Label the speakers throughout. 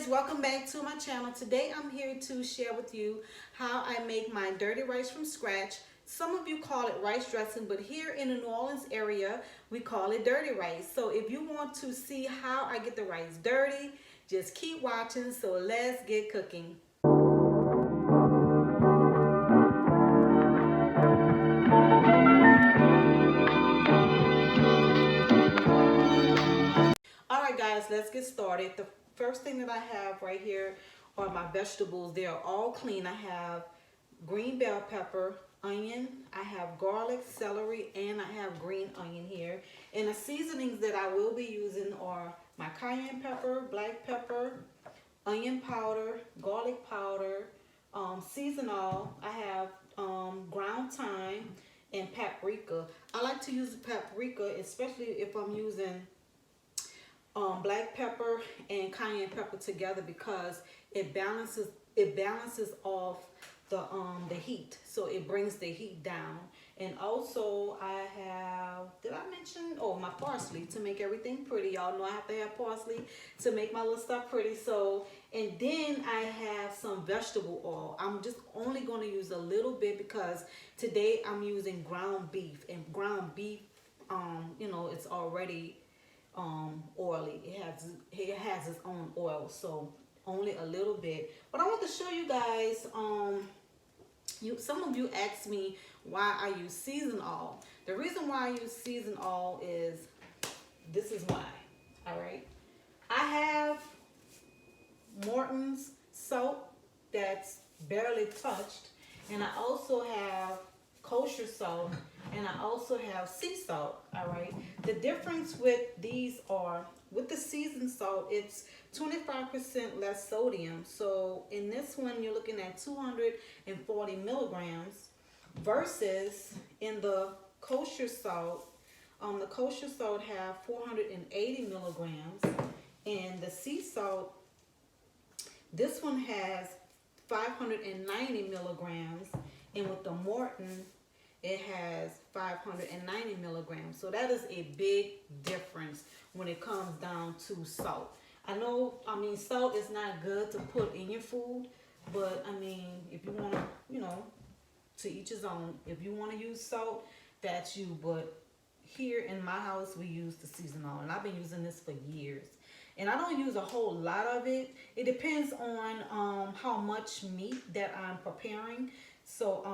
Speaker 1: welcome back to my channel. Today I'm here to share with you how I make my dirty rice from scratch. Some of you call it rice dressing, but here in the New Orleans area we call it dirty rice. So if you want to see how I get the rice dirty, just keep watching. So let's get cooking. Alright guys, let's get started. The first thing that I have right here are my vegetables. They are all clean. I have green bell pepper, onion, I have garlic, celery, and I have green onion here. And the seasonings that I will be using are my cayenne pepper, black pepper, onion powder, garlic powder, seasonal. I have ground thyme and paprika. I like to use the paprika, especially if I'm using black pepper and cayenne pepper together, because it balances off the heat, so it brings the heat down. And also I have, did I mention, oh, my parsley to make everything pretty. Y'all know I have to have parsley to make my little stuff pretty. So, and then I have some vegetable oil. I'm just only going to use a little bit because today I'm using ground beef, and ground beef, you know, it's already oily. It has its own oil, so only a little bit. But I want to show you guys, some of you asked me why I use seasoned oil. The reason why I use seasoned oil is, this is why. All right, I have Morton's salt that's barely touched, and I also have kosher salt, and I also have sea salt. All right, the difference with these are, with the seasoned salt, it's 25% less sodium. So in this one you're looking at 240 milligrams versus in the kosher salt, the kosher salt have 480 milligrams, and the sea salt, this one has 590 milligrams, and with the Morton it has 590 milligrams. So that is a big difference when it comes down to salt. I know, I mean, salt is not good to put in your food, but I mean, if you want to, you know, to each his own. If you want to use salt, that's you. But here in my house, we use the seasonal, and I've been using this for years. And I don't use a whole lot of it. It depends on how much meat that I'm preparing. So,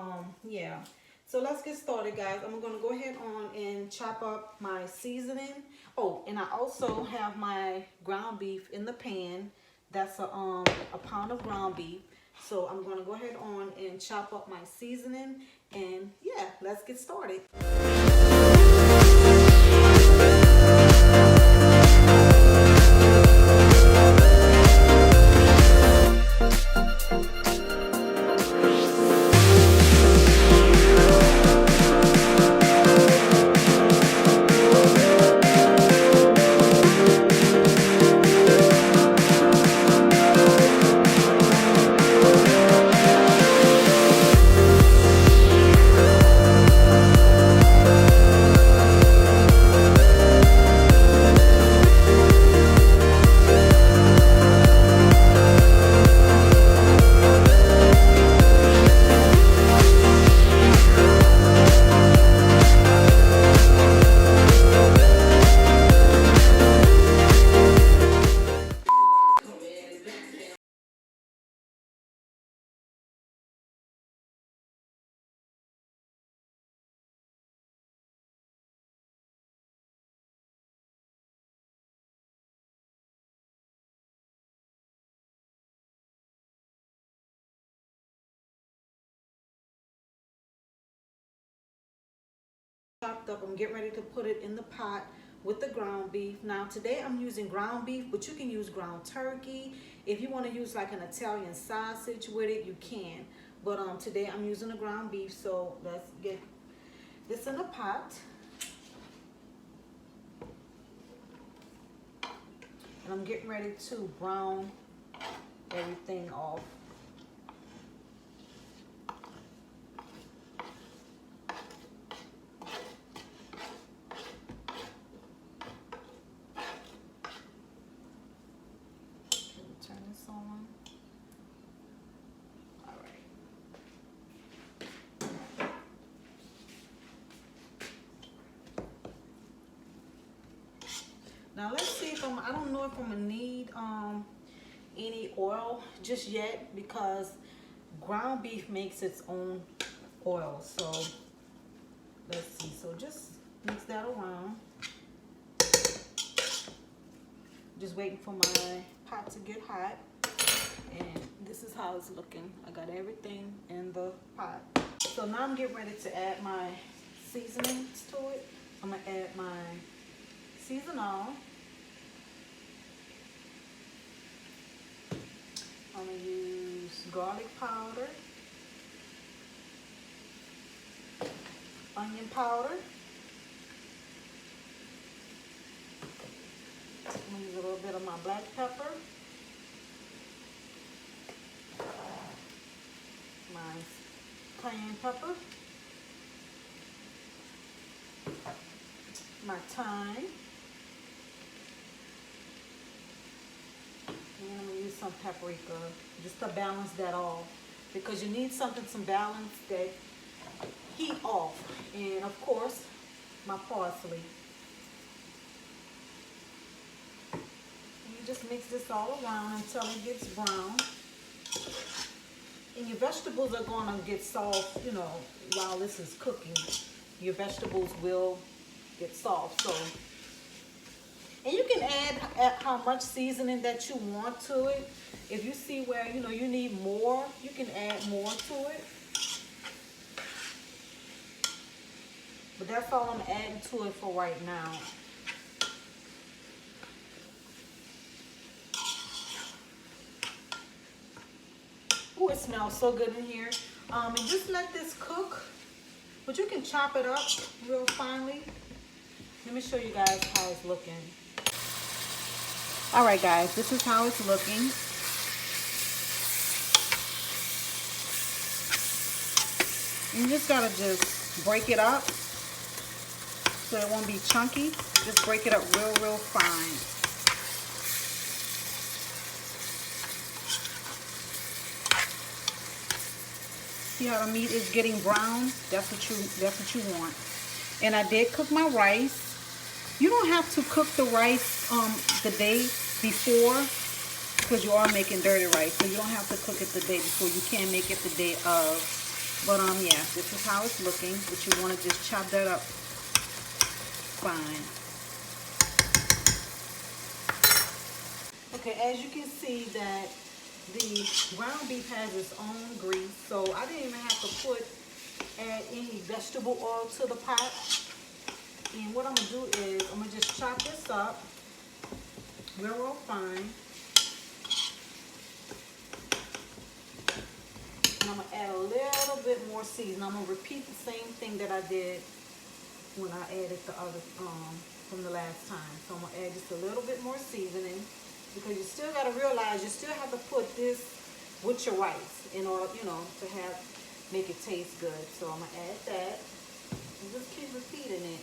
Speaker 1: yeah. So let's get started, guys. I'm going to go ahead on and chop up my seasoning. Oh, and I also have my ground beef in the pan. That's a pound of ground beef. So I'm going to go ahead on and chop up my seasoning. And yeah, let's get started. Chopped up. I'm getting ready to put it in the pot with the ground beef. Now today I'm using ground beef, but you can use ground turkey. If you want to use like an Italian sausage with it, you can. But today I'm using the ground beef. So let's get this in the pot. And I'm getting ready to brown everything off. Turn this on. All right. Now let's see if I don't know if I'm gonna need any oil just yet, because ground beef makes its own oil. So let's see. So just mix that around. Just waiting for my pot to get hot. And this is how it's looking. I got everything in the pot. So now I'm getting ready to add my seasonings to it. I'm gonna add my seasonal. I'm gonna use garlic powder, onion powder. I'm gonna use a little bit of my black pepper, my cayenne pepper, my thyme, and I'm gonna use some paprika just to balance that all, because you need some balance that heat off, and of course my parsley. You just mix this all around until it gets brown. And your vegetables are gonna get soft, you know, while this is cooking. Your vegetables will get soft. So, and you can add how much seasoning that you want to it. If you see where, you know, you need more, you can add more to it. But that's all I'm adding to it for right now. Oh, it smells so good in here. And just let this cook, but you can chop it up real finely. Let me show you guys how it's looking. All right, guys, this is how it's looking. You just gotta just break it up so it won't be chunky. Just break it up real fine. See how the meat is getting brown? That's what you want. And I did cook my rice. You don't have to cook the rice the day before, because you are making dirty rice. So you don't have to cook it the day before. You can make it the day of. But yeah, this is how it's looking. But you want to just chop that up fine. Okay, as you can see that the ground beef has its own grease, so I didn't even have to add any vegetable oil to the pot. And what I'm gonna do is I'm gonna just chop this up real fine. And I'm gonna add a little bit more seasoning. I'm gonna repeat the same thing that I did when I added the other from the last time. So I'm gonna add just a little bit more seasoning, because you still gotta realize you still have to put this with your rice in order, you know, to make it taste good. So I'm gonna add that and just keep repeating it.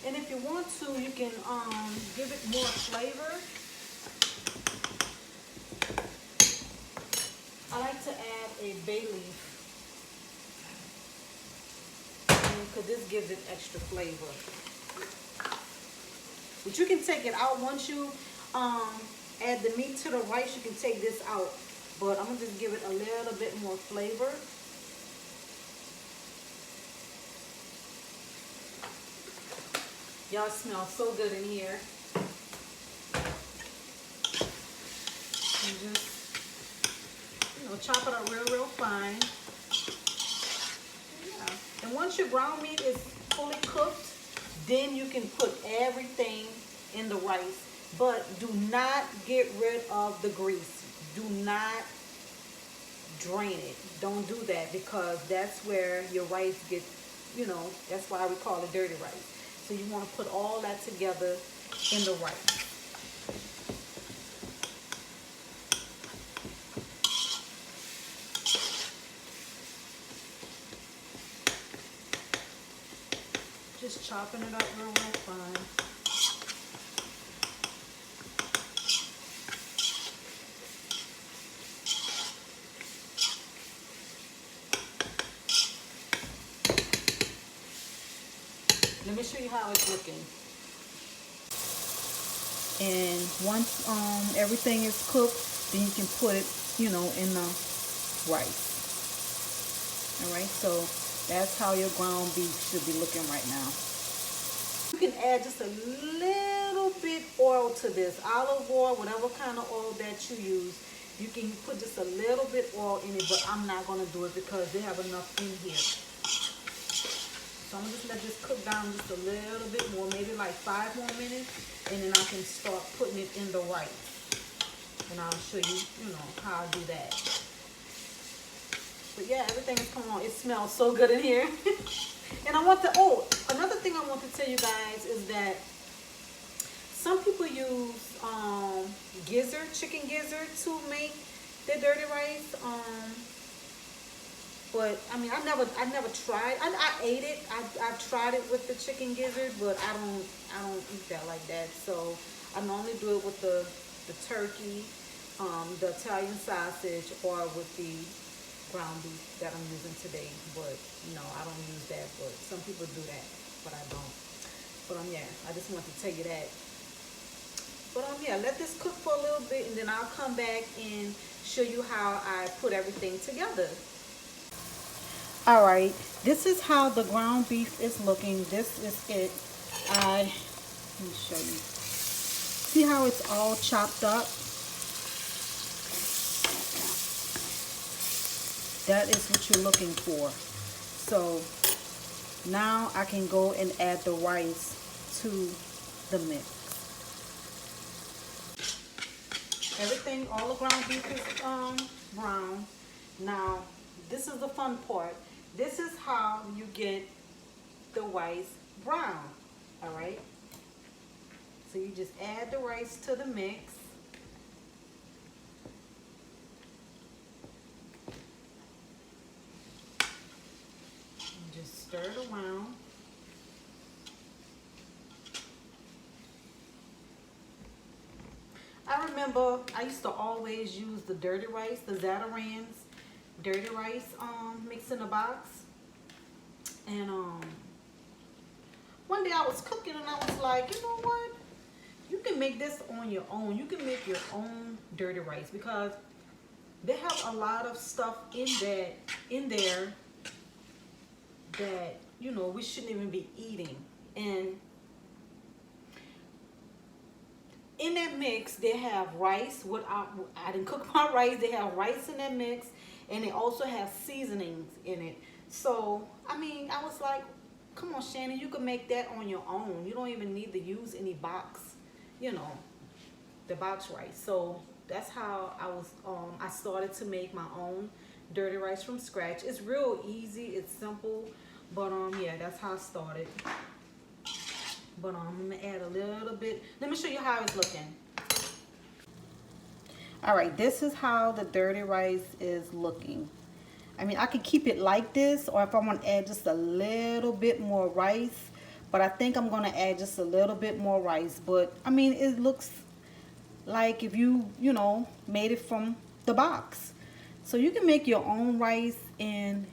Speaker 1: And if you want to, you can give it more flavor. I like to add a bay leaf, because this gives it extra flavor. But you can take it out once you add the meat to the rice. You can take this out, but I'm gonna just give it a little bit more flavor. Y'all smell so good in here. And just, you know, chop it up real fine. Yeah. And once your ground meat is fully cooked, then you can put everything in the rice. But do not get rid of the grease. Do not drain it. Don't do that, because that's where your rice gets, that's why we call it dirty rice. So you want to put all that together in the rice. Just chopping it up real fine. Let me show you how it's looking. And once everything is cooked, then you can put it, in the rice. All right, so that's how your ground beef should be looking right now. You can add just a little bit oil to this, olive oil, whatever kind of oil that you use. You can put just a little bit oil in it, but I'm not going to do it because they have enough in here. So I'm going to just let this cook down just a little bit more, maybe like 5 more minutes, and then I can start putting it in the rice. And I'll show you, how I do that. But yeah, everything is coming on. It smells so good in here. And I want to, another thing I want to tell you guys is that some people use chicken gizzard to make their dirty rice. But I mean, I never tried. I ate it. I've tried it with the chicken gizzard, but I don't eat that like that. So I normally do it with the turkey, the Italian sausage, or with the ground beef that I'm using today. But no, I don't use that. But some people do that, but I don't. But yeah, I just want to tell you that. But yeah, let this cook for a little bit, and then I'll come back and show you how I put everything together. All right, this is how the ground beef is looking. This is it. Let me show you. See how it's all chopped up? That is what you're looking for. So now I can go and add the rice to the mix. Everything, all the ground beef is brown. Now, this is the fun part. This is how you get the rice brown, all right? So you just add the rice to the mix. And just stir it around. I remember I used to always use the dirty rice, the Zatarain's dirty rice mix in a box. And one day I was cooking and I was like, you know what? You can make this on your own. You can make your own dirty rice, because they have a lot of stuff in there that, we shouldn't even be eating. And in that mix, they have rice. I didn't cook my rice. They have rice in that mix, and they also have seasonings in it. So, I mean, I was like, come on, Shannon, you can make that on your own. You don't even need to use any box, the box rice. So that's how I started to make my own dirty rice from scratch. It's real easy. It's simple. But yeah, that's how I started. But I'm gonna add a little bit. Let me show you how it's looking. All right, this is how the dirty rice is looking. I mean, I could keep it like this, or if I want to add just a little bit more rice, but I think I'm gonna add just a little bit more rice. But I mean, it looks like if you made it from the box. So you can make your own rice, and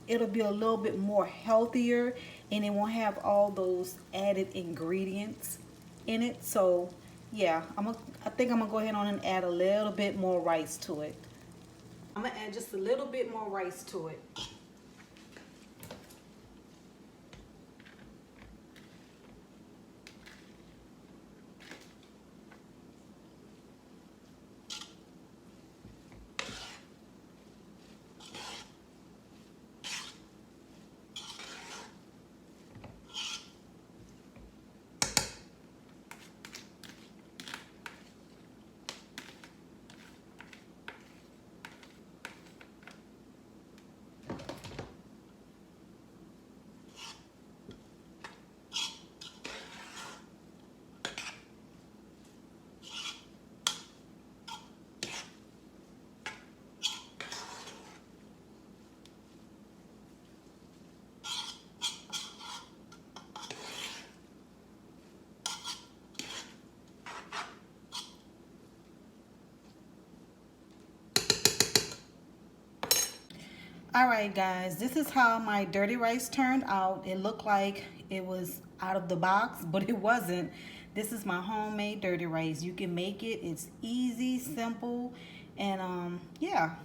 Speaker 1: it'll be a little bit more healthier, and it won't have all those added ingredients in it. So yeah, I think I'm gonna go ahead on and add a little bit more rice to it. I'm gonna add just a little bit more rice to it. Alright guys, this is how my dirty rice turned out. It looked like it was out of the box, but it wasn't. This is my homemade dirty rice. You can make it. It's easy, simple, and yeah.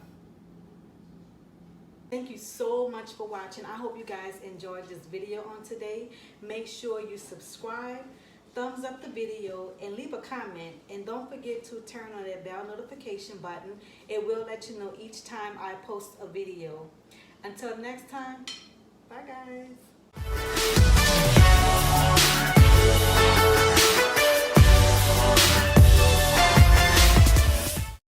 Speaker 1: Thank you so much for watching. I hope you guys enjoyed this video on today. Make sure you subscribe, thumbs up the video, and leave a comment. And don't forget to turn on that bell notification button. It will let you know each time I post a video. Until next time, bye guys.